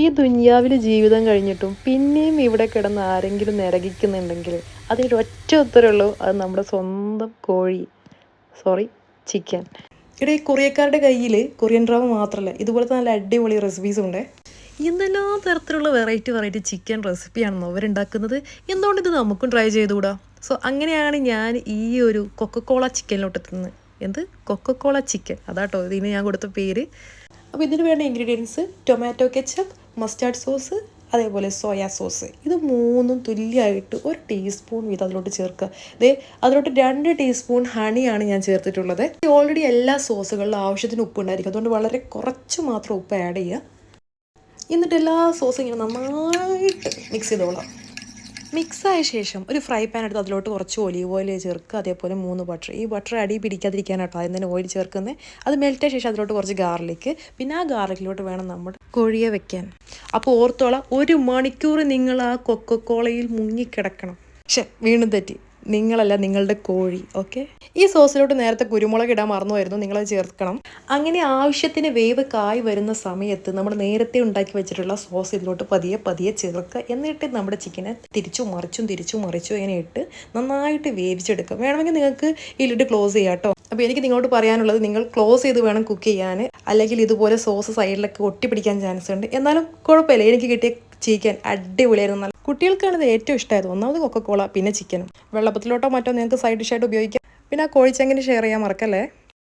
ഈ ദുനിയാവിൽ ജീവിതം കഴിഞ്ഞിട്ടും പിന്നെയും ഇവിടെ കിടന്ന് ആരെങ്കിലും നിരകിക്കുന്നുണ്ടെങ്കിൽ അതിനൊരൊറ്റ ഉത്തരമുള്ളൂ, അത് നമ്മുടെ സ്വന്തം കോഴി, സോറി, ചിക്കൻ. ഇവിടെ ഈ കൊറിയക്കാരുടെ കയ്യിൽ കൊറിയൻ ഡ്രാമ മാത്രമല്ല, ഇതുപോലത്തെ നല്ല അടിപൊളി റെസിപ്പീസും ഉണ്ട്. എന്തെല്ലാം തരത്തിലുള്ള വെറൈറ്റി ചിക്കൻ റെസിപ്പിയാണെന്ന് അവരുണ്ടാക്കുന്നത്. എന്തുകൊണ്ട് ഇത് നമുക്കും ട്രൈ ചെയ്തുകൂടാ? സോ അങ്ങനെയാണ് ഞാൻ ഈ ഒരു കൊക്കക്കോള ചിക്കനിലോട്ട് എത്തുന്നത്. എന്ത് കൊക്കക്കോള ചിക്കൻ, അതാട്ടോ ഇതിന് ഞാൻ കൊടുത്ത പേര്. അപ്പോൾ ഇതിന് വേണ്ട ingredients: tomato ketchup, mustard sauce, അതേപോലെ സോയാ സോസ്. ഇത് മൂന്നും തുല്യമായിട്ട് 1 ടീസ്പൂൺ വീതം അതിലോട്ട് ചേർക്കുക. അതിലോട്ട് 2 ടീസ്പൂൺ ഹണിയാണ് ഞാൻ ചേർത്തിട്ടുള്ളത്. ഓൾറെഡി എല്ലാ സോസുകളിലും ആവശ്യത്തിന് ഉപ്പ് ഉണ്ടായിരിക്കും, അതുകൊണ്ട് വളരെ കുറച്ച് മാത്രം ഉപ്പ് ആഡ് ചെയ്യുക. എന്നിട്ട് എല്ലാ സോസും ഇങ്ങനെ നന്നായിട്ട് മിക്സ് ചെയ്തോളാം. മിക്സായ ശേഷം ഒരു ഫ്രൈ പാൻ എടുത്ത് അതിലോട്ട് കുറച്ച് ഒലീവ് ഓയിൽ ചേർക്കുക, അതേപോലെ 3 ബട്ടർ. ഈ ബട്ടർ അടി പിടിക്കാതിരിക്കാനാട്ടോ ആദ്യം തന്നെ ഓയിൽ ചേർക്കുന്നത്. അത് മെൽറ്റായ ശേഷം അതിലോട്ട് കുറച്ച് ഗാർലിക്ക്, പിന്നെ ആ ഗാർലിക്കിലോട്ട് വേണം നമ്മുടെ കോഴിയെ വെക്കാൻ. അപ്പോൾ ഓർത്തോളാം, 1 മണിക്കൂർ നിങ്ങൾ ആ കൊക്കക്കോളയിൽ മുങ്ങിക്കിടക്കണം. വീണ്ടും തെറ്റി, നിങ്ങളല്ല, നിങ്ങളുടെ കോഴി. ഓക്കെ, ഈ സോസിലോട്ട് നേരത്തെ കുരുമുളക് ഇടാൻ മറന്നുമായിരുന്നു, നിങ്ങളത് ചേർക്കണം. അങ്ങനെ ആവശ്യത്തിന് വേവ് കായ് വരുന്ന സമയത്ത് നമ്മൾ നേരത്തെ ഉണ്ടാക്കി വെച്ചിട്ടുള്ള സോസ് ഇതിലോട്ട് പതിയെ ചേർക്കുക. എന്നിട്ട് നമ്മുടെ ചിക്കനെ തിരിച്ചു മറിച്ചും ഇങ്ങനെ ഇട്ട് നന്നായിട്ട് വേവിച്ചെടുക്കുക. വേണമെങ്കിൽ നിങ്ങൾക്ക് ഈ ലിഡ് ക്ലോസ് ചെയ്യാം കേട്ടോ. അപ്പോൾ എനിക്ക് നിങ്ങളോട് പറയാനുള്ളത്, നിങ്ങൾ ക്ലോസ് ചെയ്ത് വേണം കുക്ക് ചെയ്യാൻ, അല്ലെങ്കിൽ ഇതുപോലെ സോസ് സൈഡിലൊക്കെ ഒട്ടിപ്പിടിക്കാൻ ചാൻസ് ഉണ്ട്. എന്നാലും കുഴപ്പമില്ല, എനിക്ക് കിട്ടിയ ചിക്കൻ അടിപൊളിയായിരുന്നു. നല്ല കുട്ടികൾക്കാണ് ഇത് ഏറ്റവും ഇഷ്ടമായത്. ഒന്നാമത് കൊക്കക്കോള, പിന്നെ ചിക്കനും. വെള്ളപ്പത്തിലോട്ടോ മറ്റോ നിങ്ങൾക്ക് സൈഡ് ഡിഷായിട്ട് ഉപയോഗിക്കാം. പിന്നെ ആ കോഴിച്ചെങ്ങനെ ഷെയർ ചെയ്യാൻ മറക്കല്ലേ.